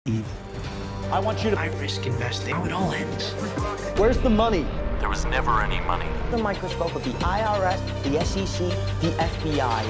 I want you to... I risk investing. How it all ends. Where's the money? There was never any money. The microscope of the IRS, the SEC, the FBI.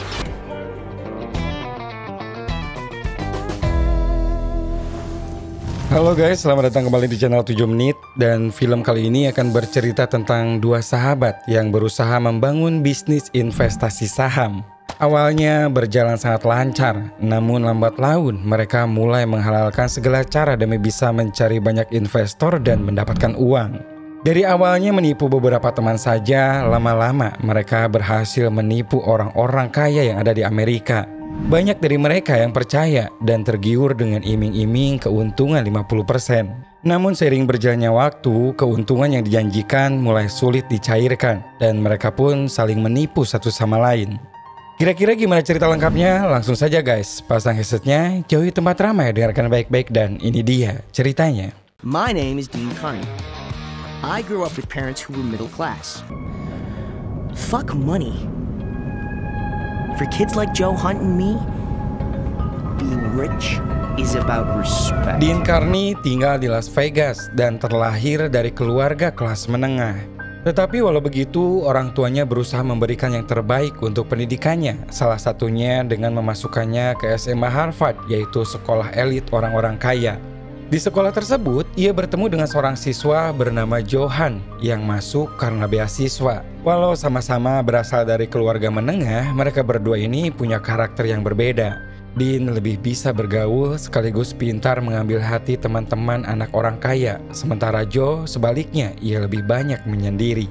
Halo guys, selamat datang kembali di channel 7 Menit. Dan film kali ini akan bercerita tentang dua sahabat yang berusaha membangun bisnis investasi saham. Awalnya berjalan sangat lancar, namun lambat laun mereka mulai menghalalkan segala cara demi bisa mencari banyak investor dan mendapatkan uang. Dari awalnya menipu beberapa teman saja, lama-lama mereka berhasil menipu orang-orang kaya yang ada di Amerika. Banyak dari mereka yang percaya dan tergiur dengan iming-iming keuntungan 50%. Namun seiring berjalannya waktu, keuntungan yang dijanjikan mulai sulit dicairkan dan mereka pun saling menipu satu sama lain. Kira-kira gimana cerita lengkapnya? Langsung saja guys, pasang headsetnya, jauhi tempat ramai, dengarkan baik-baik dan ini dia ceritanya. My name is Dean Carney. I grew up with parents who were middle class. Fuck money. For kids like Joe Hunt and me, being rich is about respect. Dean Carney tinggal di Las Vegas dan terlahir dari keluarga kelas menengah. Tetapi walau begitu, orang tuanya berusaha memberikan yang terbaik untuk pendidikannya. Salah satunya dengan memasukkannya ke SMA Harvard, yaitu sekolah elit orang-orang kaya. Di sekolah tersebut, ia bertemu dengan seorang siswa bernama Johan yang masuk karena beasiswa. Walau sama-sama berasal dari keluarga menengah, mereka berdua ini punya karakter yang berbeda. Dean lebih bisa bergaul sekaligus pintar mengambil hati teman-teman anak orang kaya. Sementara Joe sebaliknya, ia lebih banyak menyendiri.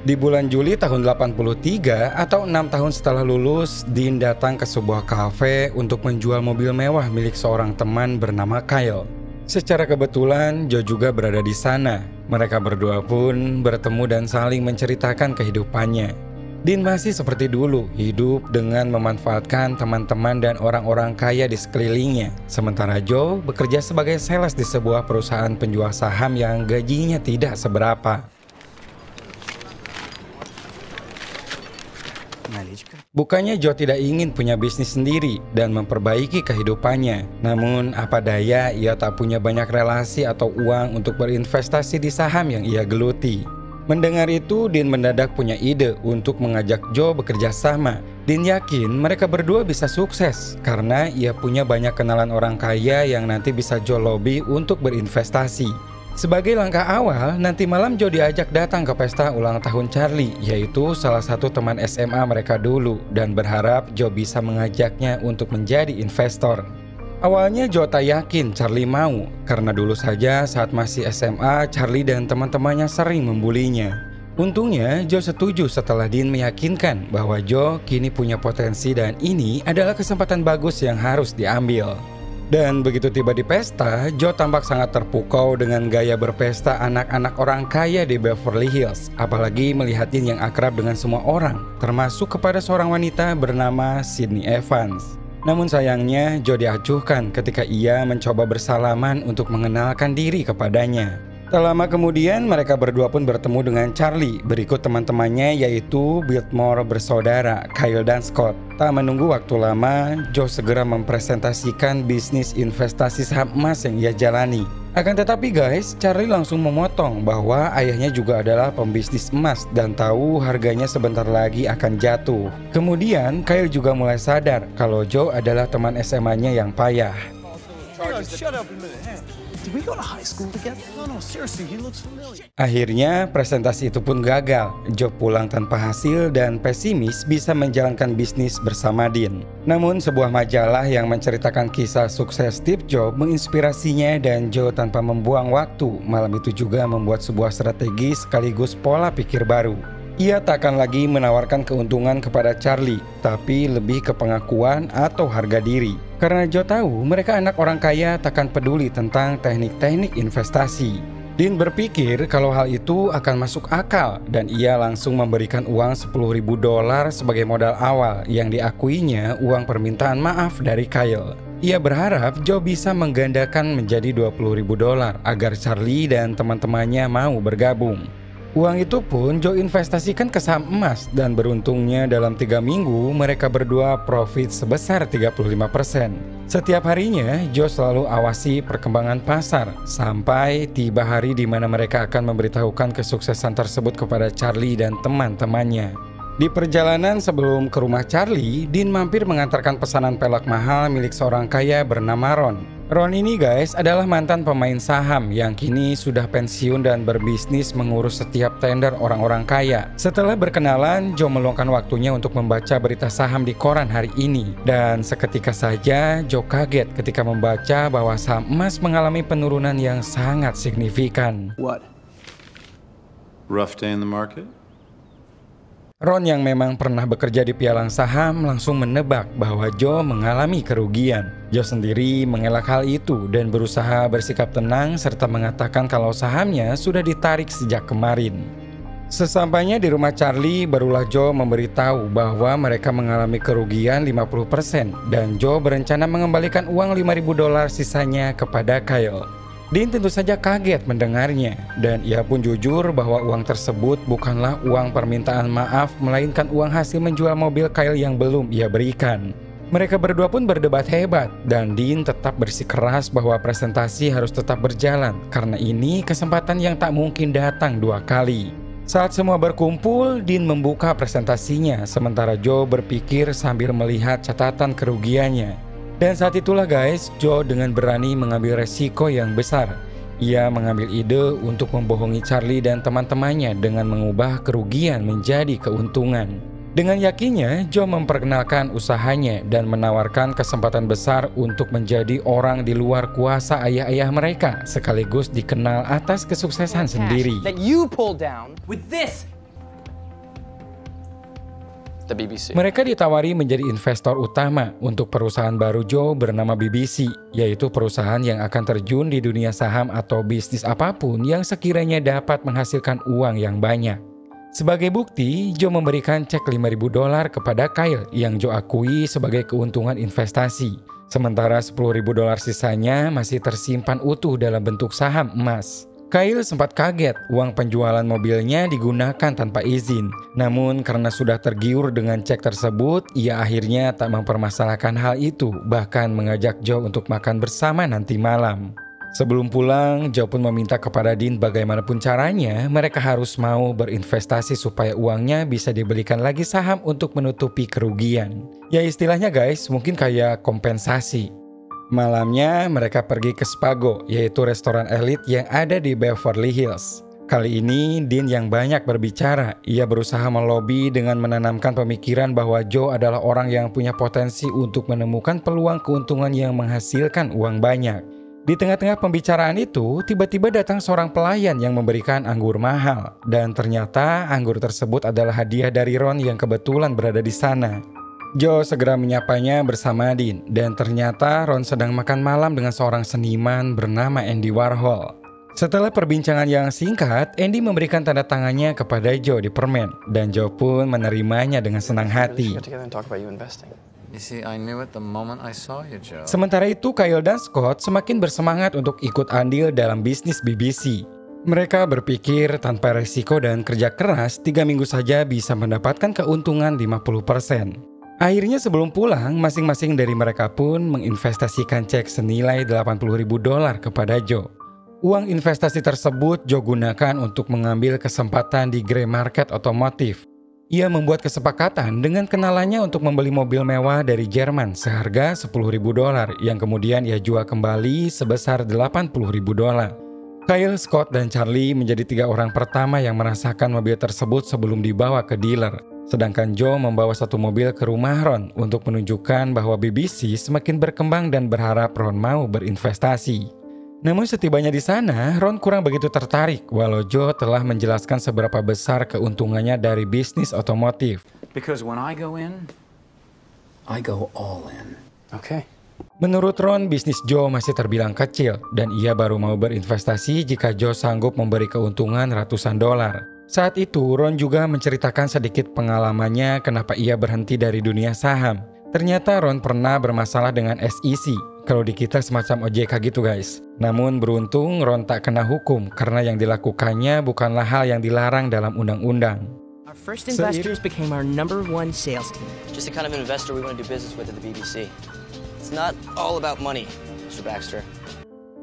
Di bulan Juli tahun 83 atau 6 tahun setelah lulus, Dean datang ke sebuah kafe untuk menjual mobil mewah milik seorang teman bernama Kyle. Secara kebetulan Joe juga berada di sana. Mereka berdua pun bertemu dan saling menceritakan kehidupannya. Dean masih seperti dulu, hidup dengan memanfaatkan teman-teman dan orang-orang kaya di sekelilingnya. Sementara Joe bekerja sebagai sales di sebuah perusahaan penjual saham yang gajinya tidak seberapa. Bukannya Joe tidak ingin punya bisnis sendiri dan memperbaiki kehidupannya. Namun apa daya, ia tak punya banyak relasi atau uang untuk berinvestasi di saham yang ia geluti. Mendengar itu, Dean mendadak punya ide untuk mengajak Joe bekerja sama. Dean yakin mereka berdua bisa sukses karena ia punya banyak kenalan orang kaya yang nanti bisa Joe lobby untuk berinvestasi. Sebagai langkah awal, nanti malam Joe diajak datang ke pesta ulang tahun Charlie, yaitu salah satu teman SMA mereka dulu, dan berharap Joe bisa mengajaknya untuk menjadi investor. Awalnya Joe tak yakin Charlie mau, karena dulu saja saat masih SMA, Charlie dan teman-temannya sering membulinya. Untungnya Joe setuju setelah Dean meyakinkan bahwa Joe kini punya potensi dan ini adalah kesempatan bagus yang harus diambil. Dan begitu tiba di pesta, Joe tampak sangat terpukau dengan gaya berpesta anak-anak orang kaya di Beverly Hills. Apalagi melihat Dean yang akrab dengan semua orang, termasuk kepada seorang wanita bernama Sydney Evans. Namun sayangnya Joe diacuhkan ketika ia mencoba bersalaman untuk mengenalkan diri kepadanya. Tak lama kemudian mereka berdua pun bertemu dengan Charlie berikut teman-temannya, yaitu Biltmore bersaudara, Kyle dan Scott. Tak menunggu waktu lama, Joe segera mempresentasikan bisnis investasi saham emas yang ia jalani. Akan tetapi guys, Charlie langsung memotong bahwa ayahnya juga adalah pembisnis emas dan tahu harganya sebentar lagi akan jatuh. Kemudian Kyle juga mulai sadar kalau Joe adalah teman SMA-nya yang payah. Akhirnya presentasi itu pun gagal. Joe pulang tanpa hasil dan pesimis bisa menjalankan bisnis bersama Dean. Namun sebuah majalah yang menceritakan kisah sukses Steve Jobs menginspirasinya dan Joe tanpa membuang waktu malam itu juga membuat sebuah strategi sekaligus pola pikir baru. Ia tak akan lagi menawarkan keuntungan kepada Charlie, tapi lebih ke pengakuan atau harga diri. Karena Joe tahu mereka anak orang kaya takkan peduli tentang teknik-teknik investasi. Dean berpikir kalau hal itu akan masuk akal dan ia langsung memberikan uang $10.000 sebagai modal awal yang diakuinya uang permintaan maaf dari Kyle. Ia berharap Joe bisa menggandakan menjadi $20.000 agar Charlie dan teman-temannya mau bergabung. Uang itu pun Joe investasikan ke saham emas dan beruntungnya dalam 3 minggu mereka berdua profit sebesar 35%. Setiap harinya Joe selalu awasi perkembangan pasar sampai tiba hari di mana mereka akan memberitahukan kesuksesan tersebut kepada Charlie dan teman-temannya. Di perjalanan sebelum ke rumah Charlie, Dean mampir mengantarkan pesanan pelek mahal milik seorang kaya bernama Ron. Ron ini guys adalah mantan pemain saham yang kini sudah pensiun dan berbisnis mengurus setiap tender orang-orang kaya. Setelah berkenalan, Joe meluangkan waktunya untuk membaca berita saham di koran hari ini. Dan seketika saja Joe kaget ketika membaca bahwa saham emas mengalami penurunan yang sangat signifikan. What? Rough day in the market? Ron yang memang pernah bekerja di pialang saham langsung menebak bahwa Joe mengalami kerugian. Joe sendiri mengelak hal itu dan berusaha bersikap tenang serta mengatakan kalau sahamnya sudah ditarik sejak kemarin. Sesampainya di rumah Charlie, barulah Joe memberitahu bahwa mereka mengalami kerugian 50% dan Joe berencana mengembalikan uang $5.000 sisanya kepada Kyle. Dean tentu saja kaget mendengarnya dan ia pun jujur bahwa uang tersebut bukanlah uang permintaan maaf melainkan uang hasil menjual mobil Kyle yang belum ia berikan. Mereka berdua pun berdebat hebat dan Dean tetap bersikeras bahwa presentasi harus tetap berjalan karena ini kesempatan yang tak mungkin datang 2 kali. Saat semua berkumpul, Dean membuka presentasinya sementara Joe berpikir sambil melihat catatan kerugiannya. Dan saat itulah guys, Joe dengan berani mengambil resiko yang besar. Ia mengambil ide untuk membohongi Charlie dan teman-temannya dengan mengubah kerugian menjadi keuntungan. Dengan yakinnya, Joe memperkenalkan usahanya dan menawarkan kesempatan besar untuk menjadi orang di luar kuasa ayah-ayah mereka, sekaligus dikenal atas kesuksesan sendiri. That you pulled down with this. The BBC. Mereka ditawari menjadi investor utama untuk perusahaan baru Joe bernama BBC, yaitu perusahaan yang akan terjun di dunia saham atau bisnis apapun yang sekiranya dapat menghasilkan uang yang banyak. Sebagai bukti, Joe memberikan cek $5.000 kepada Kyle yang Joe akui sebagai keuntungan investasi. Sementara $10.000 sisanya masih tersimpan utuh dalam bentuk saham emas. Kyle sempat kaget uang penjualan mobilnya digunakan tanpa izin. Namun karena sudah tergiur dengan cek tersebut, ia akhirnya tak mempermasalahkan hal itu, bahkan mengajak Joe untuk makan bersama nanti malam. Sebelum pulang, Joe pun meminta kepada Dean bagaimanapun caranya mereka harus mau berinvestasi supaya uangnya bisa dibelikan lagi saham untuk menutupi kerugian. Ya istilahnya guys, mungkin kayak kompensasi. Malamnya mereka pergi ke Spago, yaitu restoran elit yang ada di Beverly Hills. Kali ini Dean yang banyak berbicara. Ia berusaha melobi dengan menanamkan pemikiran bahwa Joe adalah orang yang punya potensi untuk menemukan peluang keuntungan yang menghasilkan uang banyak. Di tengah-tengah pembicaraan itu, tiba-tiba datang seorang pelayan yang memberikan anggur mahal. Dan ternyata anggur tersebut adalah hadiah dari Ron yang kebetulan berada di sana. Joe segera menyapanya bersama Dean dan ternyata Ron sedang makan malam dengan seorang seniman bernama Andy Warhol. Setelah perbincangan yang singkat, Andy memberikan tanda tangannya kepada Joe di permen dan Joe pun menerimanya dengan senang hati. Sementara itu, Kyle dan Scott semakin bersemangat untuk ikut andil dalam bisnis BBC. Mereka berpikir tanpa resiko dan kerja keras, 3 minggu saja bisa mendapatkan keuntungan 50%. Akhirnya sebelum pulang, masing-masing dari mereka pun menginvestasikan cek senilai $80.000 kepada Joe. Uang investasi tersebut Joe gunakan untuk mengambil kesempatan di grey market otomotif. Ia membuat kesepakatan dengan kenalannya untuk membeli mobil mewah dari Jerman seharga $10.000 yang kemudian ia jual kembali sebesar $80.000. Kyle, Scott, dan Charlie menjadi 3 orang pertama yang merasakan mobil tersebut sebelum dibawa ke dealer. Sedangkan Joe membawa 1 mobil ke rumah Ron untuk menunjukkan bahwa BBC semakin berkembang dan berharap Ron mau berinvestasi. Namun setibanya di sana, Ron kurang begitu tertarik walau Joe telah menjelaskan seberapa besar keuntungannya dari bisnis otomotif. Because when I go in, I go all in. Okay. Menurut Ron, bisnis Joe masih terbilang kecil dan ia baru mau berinvestasi jika Joe sanggup memberi keuntungan ratusan dolar. Saat itu, Ron juga menceritakan sedikit pengalamannya kenapa ia berhenti dari dunia saham. Ternyata Ron pernah bermasalah dengan SEC Kalau di kita semacam OJK gitu guys. Namun beruntung Ron tak kena hukum karena yang dilakukannya bukanlah hal yang dilarang dalam undang-undang. Our first investors became our #1 sales team. Just the kind of investor we want to do business with at the BBC. It's not all about money, Mr. Baxter.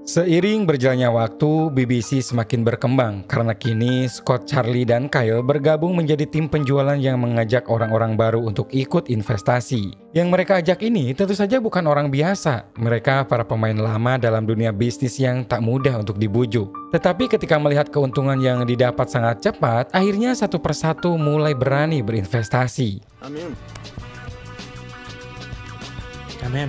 Seiring berjalannya waktu, BBC semakin berkembang karena kini Scott, Charlie, dan Kyle bergabung menjadi tim penjualan yang mengajak orang-orang baru untuk ikut investasi. Yang mereka ajak ini tentu saja bukan orang biasa. Mereka para pemain lama dalam dunia bisnis yang tak mudah untuk dibujuk. Tetapi ketika melihat keuntungan yang didapat sangat cepat, akhirnya satu persatu mulai berani berinvestasi. Amin.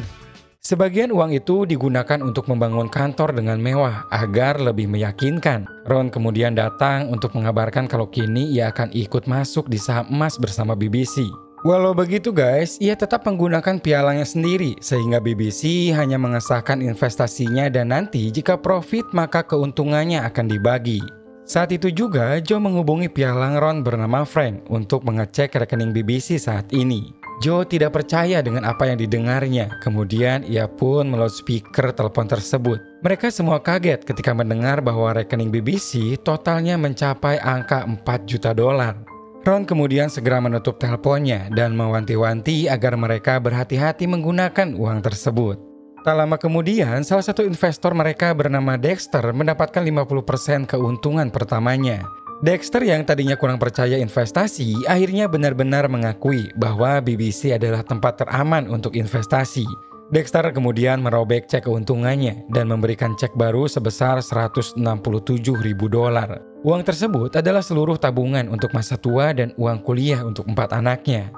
Sebagian uang itu digunakan untuk membangun kantor dengan mewah agar lebih meyakinkan. Ron kemudian datang untuk mengabarkan kalau kini ia akan ikut masuk di saham emas bersama BBC. Walau begitu guys, ia tetap menggunakan pialanya sendiri sehingga BBC hanya mengesahkan investasinya dan nanti jika profit maka keuntungannya akan dibagi. Saat itu juga Joe menghubungi pialang Ron bernama Frank untuk mengecek rekening BBC saat ini. Joe tidak percaya dengan apa yang didengarnya. Kemudian ia pun meloudspeaker telepon tersebut. Mereka semua kaget ketika mendengar bahwa rekening BBC totalnya mencapai angka $4 juta. Ron kemudian segera menutup teleponnya dan mewanti-wanti agar mereka berhati-hati menggunakan uang tersebut. Tak lama kemudian, salah satu investor mereka bernama Dexter mendapatkan 50% keuntungan pertamanya. Dexter yang tadinya kurang percaya investasi, akhirnya benar-benar mengakui bahwa BBC adalah tempat teraman untuk investasi. Dexter kemudian merobek cek keuntungannya dan memberikan cek baru sebesar $167.000. Uang tersebut adalah seluruh tabungan untuk masa tua dan uang kuliah untuk 4 anaknya.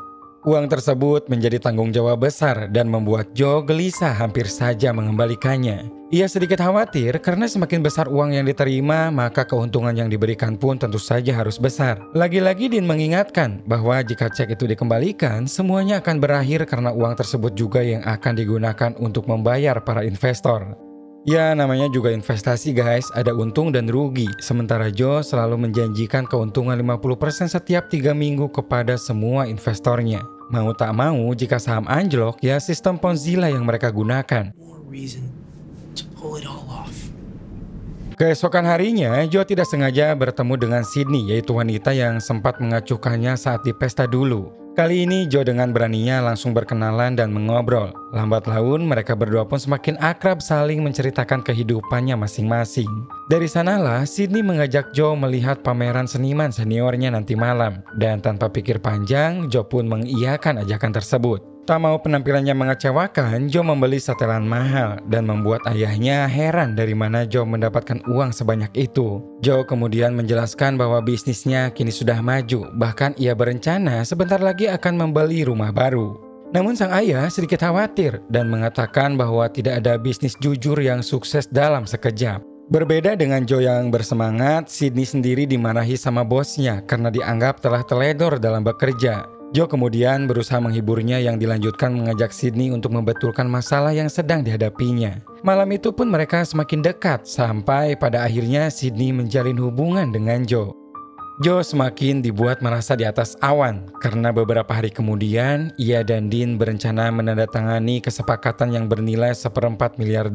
Uang tersebut menjadi tanggung jawab besar dan membuat Joe gelisah hampir saja mengembalikannya. Ia sedikit khawatir karena semakin besar uang yang diterima, maka keuntungan yang diberikan pun tentu saja harus besar. Lagi-lagi Dean mengingatkan bahwa jika cek itu dikembalikan, semuanya akan berakhir karena uang tersebut juga yang akan digunakan untuk membayar para investor. Ya, namanya juga investasi guys, ada untung dan rugi. Sementara Joe selalu menjanjikan keuntungan 50% setiap 3 minggu kepada semua investornya. Mau tak mau, jika saham anjlok, ya sistem Ponzi lah yang mereka gunakan. Keesokan harinya, Joe tidak sengaja bertemu dengan Sydney, yaitu wanita yang sempat mengacuhkannya saat di pesta dulu. Kali ini Joe dengan beraninya langsung berkenalan dan mengobrol. Lambat laun mereka berdua pun semakin akrab saling menceritakan kehidupannya masing-masing. Dari sanalah Sydney mengajak Joe melihat pameran seniman seniornya nanti malam. Dan tanpa pikir panjang, Joe pun mengiyakan ajakan tersebut. Tak mau penampilannya mengecewakan, Joe membeli setelan mahal dan membuat ayahnya heran dari mana Joe mendapatkan uang sebanyak itu. Joe kemudian menjelaskan bahwa bisnisnya kini sudah maju, bahkan ia berencana sebentar lagi akan membeli rumah baru. Namun sang ayah sedikit khawatir dan mengatakan bahwa tidak ada bisnis jujur yang sukses dalam sekejap. Berbeda dengan Joe yang bersemangat, Sydney sendiri dimarahi sama bosnya karena dianggap telah teledor dalam bekerja. Joe kemudian berusaha menghiburnya yang dilanjutkan mengajak Sydney untuk membetulkan masalah yang sedang dihadapinya. Malam itu pun mereka semakin dekat sampai pada akhirnya Sydney menjalin hubungan dengan Joe. Joe semakin dibuat merasa di atas awan karena beberapa hari kemudian ia dan Dean berencana menandatangani kesepakatan yang bernilai $1,4 miliar.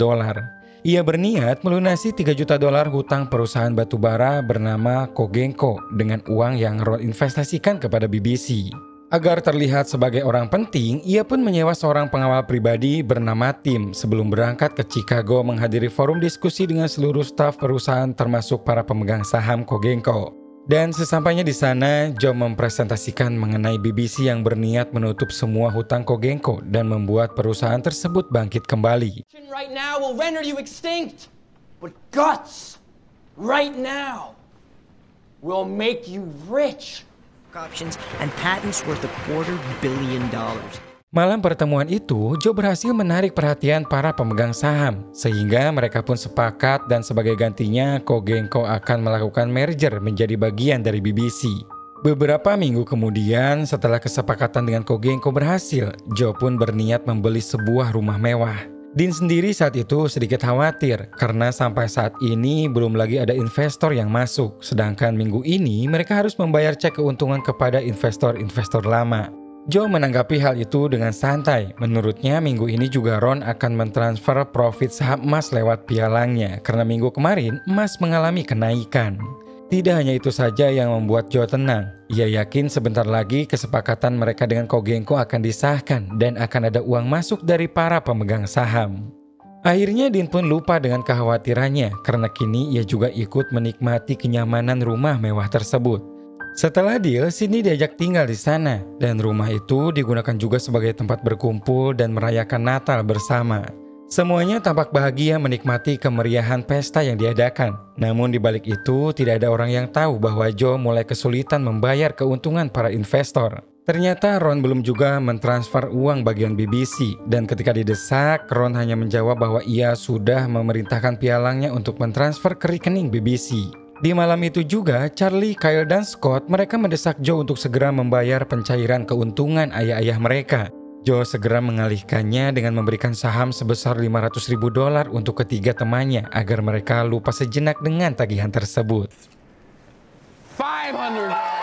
Ia berniat melunasi $3 juta hutang perusahaan batubara bernama Cogenco dengan uang yang Ron investasikan kepada BBC. Agar terlihat sebagai orang penting, ia pun menyewa seorang pengawal pribadi bernama Tim sebelum berangkat ke Chicago menghadiri forum diskusi dengan seluruh staf perusahaan termasuk para pemegang saham Cogenco. Dan sesampainya di sana, Joe mempresentasikan mengenai BBC yang berniat menutup semua hutang Cogenco dan membuat perusahaan tersebut bangkit kembali. Right now will render you extinct, but guts right now will make you rich. Options and patents worth $250 million. Malam pertemuan itu, Joe berhasil menarik perhatian para pemegang saham, sehingga mereka pun sepakat dan sebagai gantinya Cogenco akan melakukan merger menjadi bagian dari BBC. Beberapa minggu kemudian, setelah kesepakatan dengan Cogenco berhasil, Joe pun berniat membeli sebuah rumah mewah. Dean sendiri saat itu sedikit khawatir karena sampai saat ini belum lagi ada investor yang masuk. Sedangkan minggu ini mereka harus membayar cek keuntungan kepada investor-investor lama. Joe menanggapi hal itu dengan santai. Menurutnya minggu ini juga Ron akan mentransfer profit saham emas lewat pialangnya karena minggu kemarin emas mengalami kenaikan. Tidak hanya itu saja yang membuat Joe tenang. Ia yakin sebentar lagi kesepakatan mereka dengan Kogenko akan disahkan dan akan ada uang masuk dari para pemegang saham. Akhirnya Dean pun lupa dengan kekhawatirannya karena kini ia juga ikut menikmati kenyamanan rumah mewah tersebut. Setelah deal, Sydney diajak tinggal di sana dan rumah itu digunakan juga sebagai tempat berkumpul dan merayakan Natal bersama. Semuanya tampak bahagia menikmati kemeriahan pesta yang diadakan. Namun di balik itu tidak ada orang yang tahu bahwa Joe mulai kesulitan membayar keuntungan para investor. Ternyata Ron belum juga mentransfer uang bagian BBC dan ketika didesak, Ron hanya menjawab bahwa ia sudah memerintahkan pialangnya untuk mentransfer ke rekening BBC. Di malam itu juga, Charlie, Kyle, dan Scott mereka mendesak Joe untuk segera membayar pencairan keuntungan ayah-ayah mereka. Joe segera mengalihkannya dengan memberikan saham sebesar $500,000 untuk ketiga temannya agar mereka lupa sejenak dengan tagihan tersebut. 500.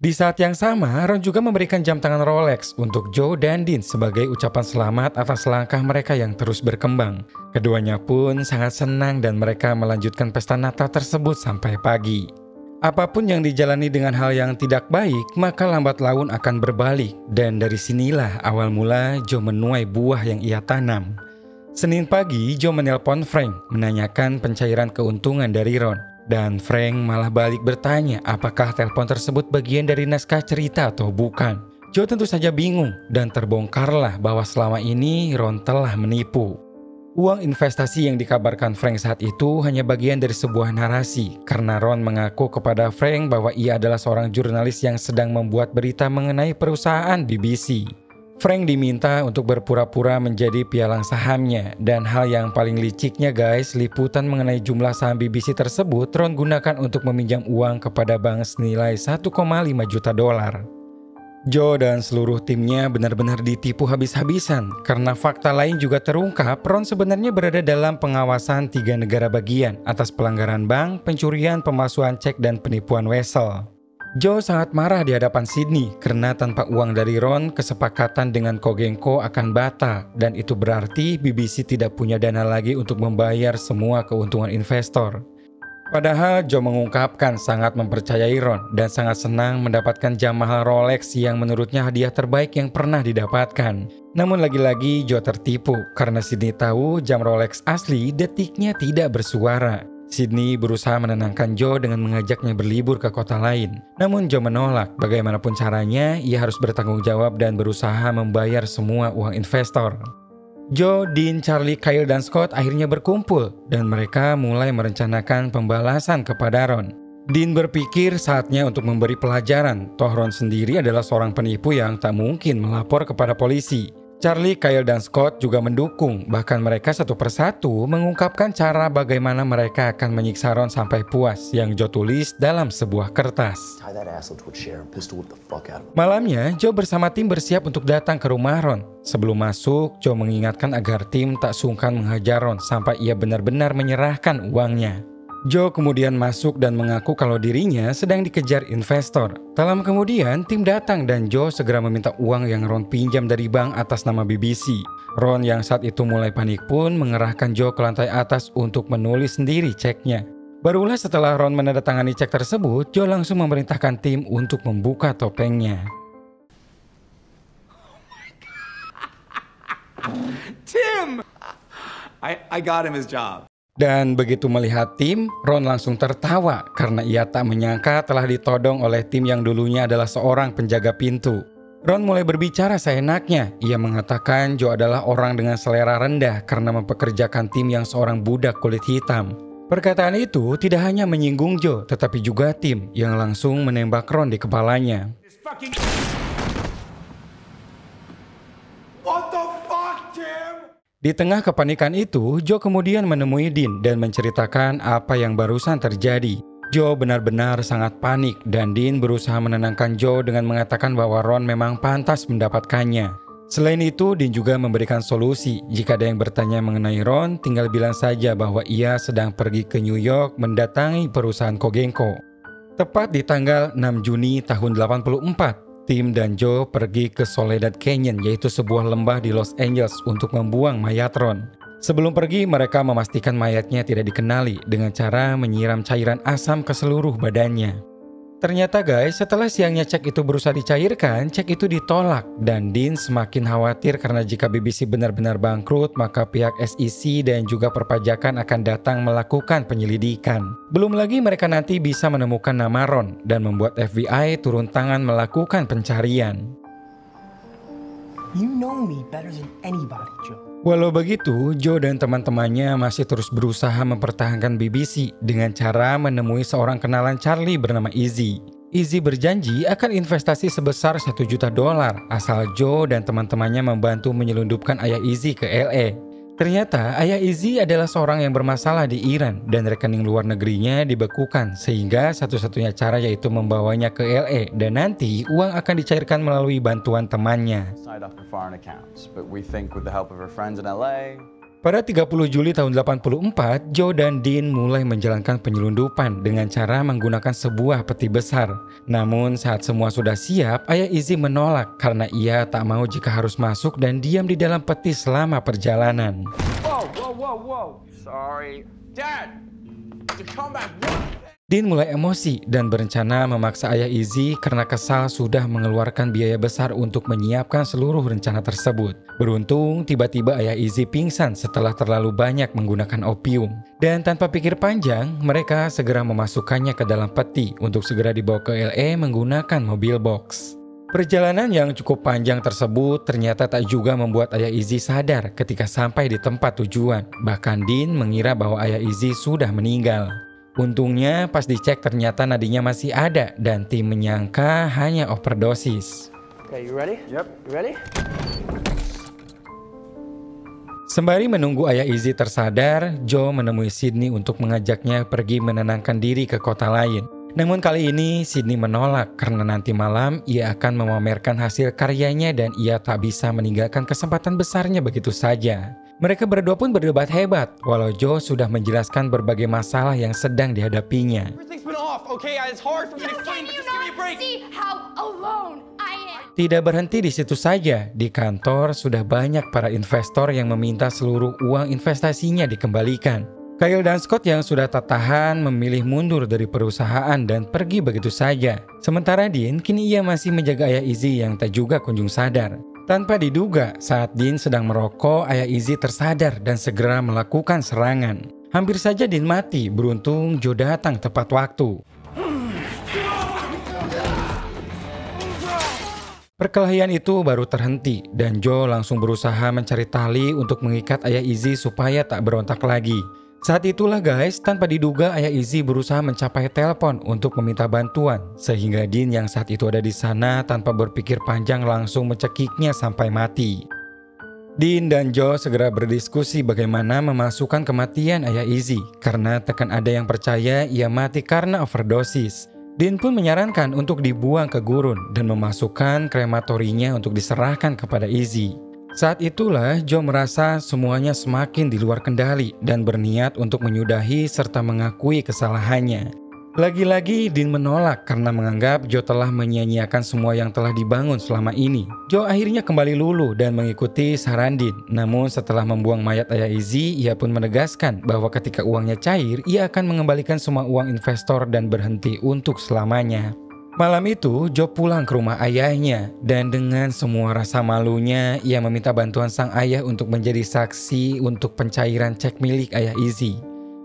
Di saat yang sama, Ron juga memberikan jam tangan Rolex untuk Joe dan Dean sebagai ucapan selamat atas langkah mereka yang terus berkembang. Keduanya pun sangat senang dan mereka melanjutkan pesta Natal tersebut sampai pagi. Apapun yang dijalani dengan hal yang tidak baik, maka lambat laun akan berbalik. Dan dari sinilah awal mula Joe menuai buah yang ia tanam. Senin pagi, Joe menelpon Frank menanyakan pencairan keuntungan dari Ron. Dan Frank malah balik bertanya apakah telepon tersebut bagian dari naskah cerita atau bukan. Joe tentu saja bingung dan terbongkarlah bahwa selama ini Ron telah menipu. Uang investasi yang dikabarkan Frank saat itu hanya bagian dari sebuah narasi karena Ron mengaku kepada Frank bahwa ia adalah seorang jurnalis yang sedang membuat berita mengenai perusahaan BBC. Frank diminta untuk berpura-pura menjadi pialang sahamnya dan hal yang paling liciknya guys, liputan mengenai jumlah saham BBC tersebut Ron gunakan untuk meminjam uang kepada bank senilai $1,5 juta. Joe dan seluruh timnya benar-benar ditipu habis-habisan karena fakta lain juga terungkap Ron sebenarnya berada dalam pengawasan 3 negara bagian atas pelanggaran bank, pencurian, pemalsuan cek, dan penipuan wesel. Joe sangat marah di hadapan Sydney karena tanpa uang dari Ron, kesepakatan dengan Kogenko akan batal dan itu berarti BBC tidak punya dana lagi untuk membayar semua keuntungan investor. Padahal Joe mengungkapkan sangat mempercayai Ron dan sangat senang mendapatkan jam mahal Rolex yang menurutnya hadiah terbaik yang pernah didapatkan. Namun lagi-lagi Joe tertipu karena Sydney tahu jam Rolex asli detiknya tidak bersuara. Sydney berusaha menenangkan Joe dengan mengajaknya berlibur ke kota lain. Namun Joe menolak, bagaimanapun caranya ia harus bertanggung jawab dan berusaha membayar semua uang investor. Joe, Dean, Charlie, Kyle, dan Scott akhirnya berkumpul dan mereka mulai merencanakan pembalasan kepada Ron. Dean berpikir saatnya untuk memberi pelajaran, toh Ron sendiri adalah seorang penipu yang tak mungkin melapor kepada polisi. Charlie, Kyle, dan Scott juga mendukung, bahkan mereka satu persatu mengungkapkan cara bagaimana mereka akan menyiksa Ron sampai puas yang Joe tulis dalam sebuah kertas. Malamnya, Joe bersama tim bersiap untuk datang ke rumah Ron. Sebelum masuk, Joe mengingatkan agar tim tak sungkan menghajar Ron sampai ia benar-benar menyerahkan uangnya. Joe kemudian masuk dan mengaku kalau dirinya sedang dikejar investor. Tak lama kemudian, tim datang dan Joe segera meminta uang yang Ron pinjam dari bank atas nama BBC. Ron yang saat itu mulai panik pun mengerahkan Joe ke lantai atas untuk menulis sendiri ceknya. Barulah setelah Ron menandatangani cek tersebut, Joe langsung memerintahkan tim untuk membuka topengnya. Tim! I got him his job. Dan begitu melihat tim, Ron langsung tertawa karena ia tak menyangka telah ditodong oleh tim yang dulunya adalah seorang penjaga pintu. Ron mulai berbicara seenaknya. Ia mengatakan Joe adalah orang dengan selera rendah karena mempekerjakan tim yang seorang budak kulit hitam. Perkataan itu tidak hanya menyinggung Joe, tetapi juga tim yang langsung menembak Ron di kepalanya. Di tengah kepanikan itu, Joe kemudian menemui Dean dan menceritakan apa yang barusan terjadi. Joe benar-benar sangat panik dan Dean berusaha menenangkan Joe dengan mengatakan bahwa Ron memang pantas mendapatkannya. Selain itu, Dean juga memberikan solusi. Jika ada yang bertanya mengenai Ron, tinggal bilang saja bahwa ia sedang pergi ke New York mendatangi perusahaan Kogenko. Tepat di tanggal 6 Juni tahun 84, Tim dan Joe pergi ke Soledad Canyon, yaitu sebuah lembah di Los Angeles untuk membuang mayat Ron. Sebelum pergi, mereka memastikan mayatnya tidak dikenali dengan cara menyiram cairan asam ke seluruh badannya. Ternyata guys, setelah siangnya cek itu berusaha dicairkan, cek itu ditolak dan Dean semakin khawatir karena jika BBC benar-benar bangkrut, maka pihak SEC dan juga perpajakan akan datang melakukan penyelidikan. Belum lagi mereka nanti bisa menemukan nama Ron dan membuat FBI turun tangan melakukan pencarian. You know me better than anybody, Joe. Walau begitu, Joe dan teman-temannya masih terus berusaha mempertahankan BBC dengan cara menemui seorang kenalan Charlie bernama Izzy. Izzy berjanji akan investasi sebesar $1 juta asal Joe dan teman-temannya membantu menyelundupkan ayah Izzy ke LA. Ternyata ayah Izzy adalah seorang yang bermasalah di Iran dan rekening luar negerinya dibekukan sehingga satu-satunya cara yaitu membawanya ke LA dan nanti uang akan dicairkan melalui bantuan temannya. Pada 30 Juli tahun 84, Joe dan Dean mulai menjalankan penyelundupan dengan cara menggunakan sebuah peti besar. Namun saat semua sudah siap, ayah Izzy menolak karena ia tak mau jika harus masuk dan diam di dalam peti selama perjalanan. Whoa. Sorry. Dad! Come back. Dean mulai emosi dan berencana memaksa ayah Izzy karena kesal sudah mengeluarkan biaya besar untuk menyiapkan seluruh rencana tersebut. Beruntung, tiba-tiba ayah Izzy pingsan setelah terlalu banyak menggunakan opium. Dan tanpa pikir panjang, mereka segera memasukkannya ke dalam peti untuk segera dibawa ke LA menggunakan mobil box. Perjalanan yang cukup panjang tersebut ternyata tak juga membuat ayah Izzy sadar ketika sampai di tempat tujuan. Bahkan Dean mengira bahwa ayah Izzy sudah meninggal. Untungnya pas dicek ternyata nadinya masih ada dan tim menyangka hanya overdosis. Okay, you ready? Yep. You ready? Sembari menunggu ayah Izzy tersadar, Joe menemui Sydney untuk mengajaknya pergi menenangkan diri ke kota lain. Namun kali ini Sydney menolak karena nanti malam ia akan memamerkan hasil karyanya dan ia tak bisa meninggalkan kesempatan besarnya begitu saja. Mereka berdua pun berdebat hebat, walau Joe sudah menjelaskan berbagai masalah yang sedang dihadapinya. Tidak berhenti di situ saja, di kantor sudah banyak para investor yang meminta seluruh uang investasinya dikembalikan. Kyle dan Scott yang sudah tak tahan memilih mundur dari perusahaan dan pergi begitu saja. Sementara Dean, kini ia masih menjaga ayah Izzy yang tak juga kunjung sadar. Tanpa diduga, saat Dean sedang merokok, ayah Izzy tersadar dan segera melakukan serangan. Hampir saja Dean mati, beruntung Joe datang tepat waktu. Perkelahian itu baru terhenti dan Joe langsung berusaha mencari tali untuk mengikat ayah Izzy supaya tak berontak lagi. Saat itulah guys, tanpa diduga ayah Izzy berusaha mencapai telepon untuk meminta bantuan. Sehingga Dean yang saat itu ada di sana tanpa berpikir panjang langsung mencekiknya sampai mati. Dean dan Joe segera berdiskusi bagaimana memasukkan kematian ayah Izzy. Karena tekan ada yang percaya ia mati karena overdosis. Dean pun menyarankan untuk dibuang ke gurun dan memasukkan krematorinya untuk diserahkan kepada Izzy. Saat itulah Joe merasa semuanya semakin di luar kendali dan berniat untuk menyudahi serta mengakui kesalahannya. Lagi-lagi Dean menolak karena menganggap Joe telah menyia-nyiakan semua yang telah dibangun selama ini. Joe akhirnya kembali luluh dan mengikuti saran Dean. Namun setelah membuang mayat ayah Izzy, ia pun menegaskan bahwa ketika uangnya cair, ia akan mengembalikan semua uang investor dan berhenti untuk selamanya. Malam itu, Joe pulang ke rumah ayahnya dan dengan semua rasa malunya, ia meminta bantuan sang ayah untuk menjadi saksi untuk pencairan cek milik ayah Izzy.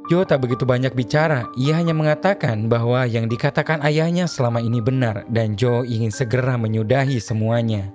Joe tak begitu banyak bicara, ia hanya mengatakan bahwa yang dikatakan ayahnya selama ini benar dan Joe ingin segera menyudahi semuanya.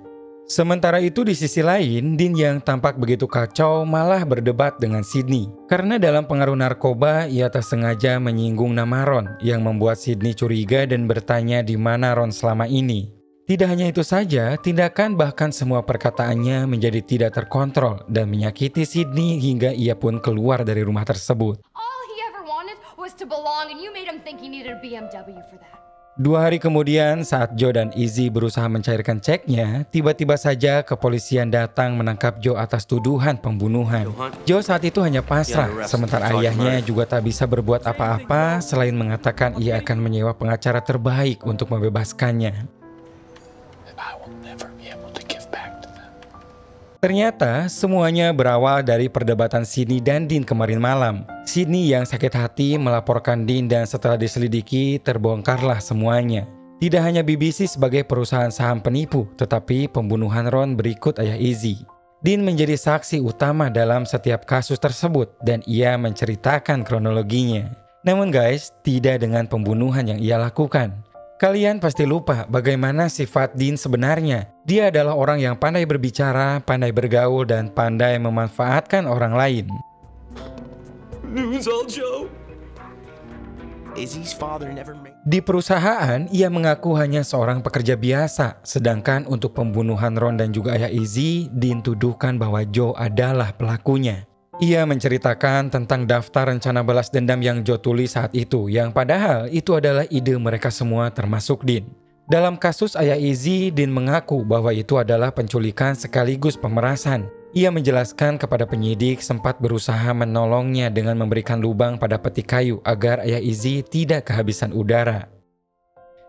Sementara itu di sisi lain, Dean yang tampak begitu kacau malah berdebat dengan Sydney. Karena dalam pengaruh narkoba, ia tak sengaja menyinggung nama Ron yang membuat Sydney curiga dan bertanya di mana Ron selama ini. Tidak hanya itu saja, tindakan bahkan semua perkataannya menjadi tidak terkontrol dan menyakiti Sydney hingga ia pun keluar dari rumah tersebut. All he ever wanted was to belong and you made him think he needed a BMW for that. 2 hari kemudian saat Joe dan Izzy berusaha mencairkan ceknya, tiba-tiba saja kepolisian datang menangkap Joe atas tuduhan pembunuhan. Joe saat itu hanya pasrah, sementara ayahnya juga tak bisa berbuat apa-apa selain mengatakan ia akan menyewa pengacara terbaik untuk membebaskannya. Ternyata semuanya berawal dari perdebatan Sydney dan Dean kemarin malam. Sydney yang sakit hati melaporkan Dean dan setelah diselidiki terbongkarlah semuanya. Tidak hanya BBC sebagai perusahaan saham penipu, tetapi pembunuhan Ron berikut ayah Izzy. Dean menjadi saksi utama dalam setiap kasus tersebut dan ia menceritakan kronologinya. Namun guys, tidak dengan pembunuhan yang ia lakukan. Kalian pasti lupa bagaimana sifat Dean sebenarnya. Dia adalah orang yang pandai berbicara, pandai bergaul, dan pandai memanfaatkan orang lain. Di perusahaan, ia mengaku hanya seorang pekerja biasa. Sedangkan untuk pembunuhan Ron dan juga ayah Izzy, Dean tuduhkan bahwa Joe adalah pelakunya. Ia menceritakan tentang daftar rencana balas dendam yang Joe tulis saat itu, yang padahal itu adalah ide mereka semua termasuk Dean. Dalam kasus ayah Izzy, Dean mengaku bahwa itu adalah penculikan sekaligus pemerasan. Ia menjelaskan kepada penyidik sempat berusaha menolongnya dengan memberikan lubang pada peti kayu agar ayah Izzy tidak kehabisan udara.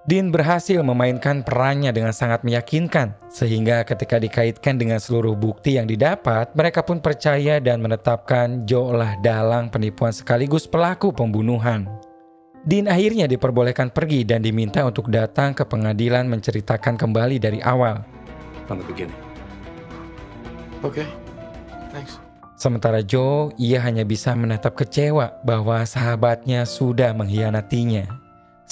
Dean berhasil memainkan perannya dengan sangat meyakinkan, sehingga ketika dikaitkan dengan seluruh bukti yang didapat, mereka pun percaya dan menetapkan Joe lah dalang penipuan sekaligus pelaku pembunuhan. Dean akhirnya diperbolehkan pergi dan diminta untuk datang ke pengadilan menceritakan kembali dari awal. From the beginning. Okay, thanks. Sementara Joe, ia hanya bisa menatap kecewa bahwa sahabatnya sudah mengkhianatinya.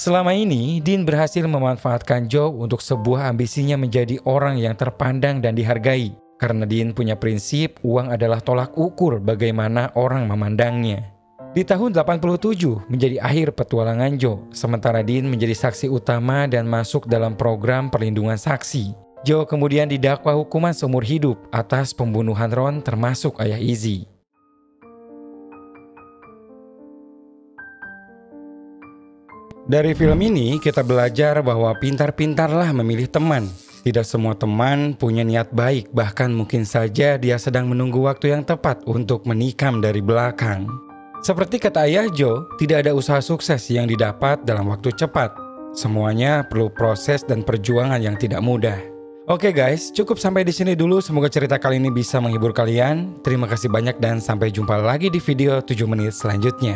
Selama ini, Dean berhasil memanfaatkan Joe untuk sebuah ambisinya menjadi orang yang terpandang dan dihargai. Karena Dean punya prinsip, uang adalah tolak ukur bagaimana orang memandangnya. Di tahun 87 menjadi akhir petualangan Joe, sementara Dean menjadi saksi utama dan masuk dalam program perlindungan saksi. Joe kemudian didakwa hukuman seumur hidup atas pembunuhan Ron termasuk ayah Izzy. Dari film ini kita belajar bahwa pintar-pintarlah memilih teman. Tidak semua teman punya niat baik, bahkan mungkin saja dia sedang menunggu waktu yang tepat untuk menikam dari belakang. Seperti kata ayah Joe, tidak ada usaha sukses yang didapat dalam waktu cepat. Semuanya perlu proses dan perjuangan yang tidak mudah. Oke guys, cukup sampai di sini dulu. Semoga cerita kali ini bisa menghibur kalian. Terima kasih banyak dan sampai jumpa lagi di video 7 menit selanjutnya.